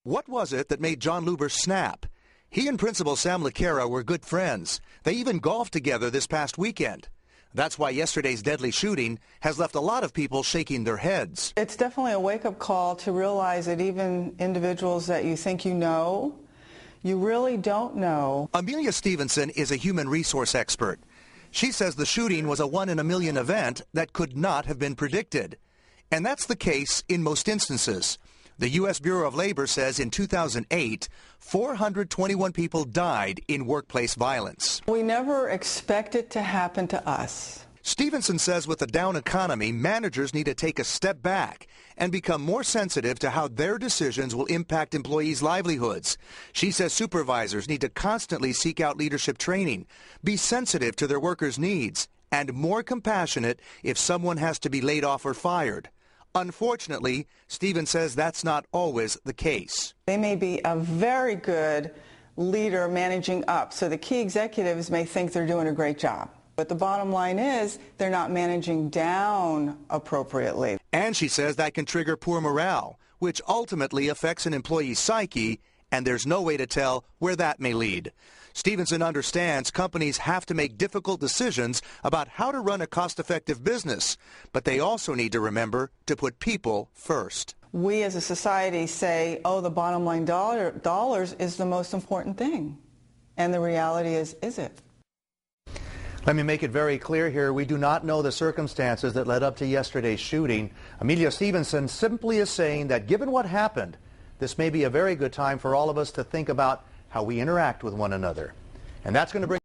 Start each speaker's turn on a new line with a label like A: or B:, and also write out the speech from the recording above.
A: What was it that made John Luber snap? He and Principal Sam LaCara were good friends. They even golfed together this past weekend. That's why yesterday's deadly shooting has left a lot of people shaking their heads.
B: It's definitely a wake-up call to realize that even individuals that you think you know, you really don't know.
A: Amelya Stevenson is a human resource expert. She says the shooting was a one-in-a-million event that could not have been predicted. And that's the case in most instances. The U.S. Bureau of Labor says in 2008, 421 people died in workplace violence.
B: We never expect it to happen to us.
A: Stevenson says with the down economy, managers need to take a step back and become more sensitive to how their decisions will impact employees' livelihoods. She says supervisors need to constantly seek out leadership training, be sensitive to their workers' needs, and more compassionate if someone has to be laid off or fired. Unfortunately, Stevens says that's not always the case.
B: They may be a very good leader managing up, so the key executives may think they're doing a great job. But the bottom line is they're not managing down appropriately.
A: And she says that can trigger poor morale, which ultimately affects an employee's psyche, and there's no way to tell where that may lead. Stevenson understands companies have to make difficult decisions about how to run a cost-effective business, but they also need to remember to put people first.
B: We as a society say, oh, the bottom line dollars is the most important thing. And the reality is it?
A: Let me make it very clear here. We do not know the circumstances that led up to yesterday's shooting. Amelya Stevenson simply is saying that given what happened, this may be a very good time for all of us to think about how we interact with one another. And that's going to bring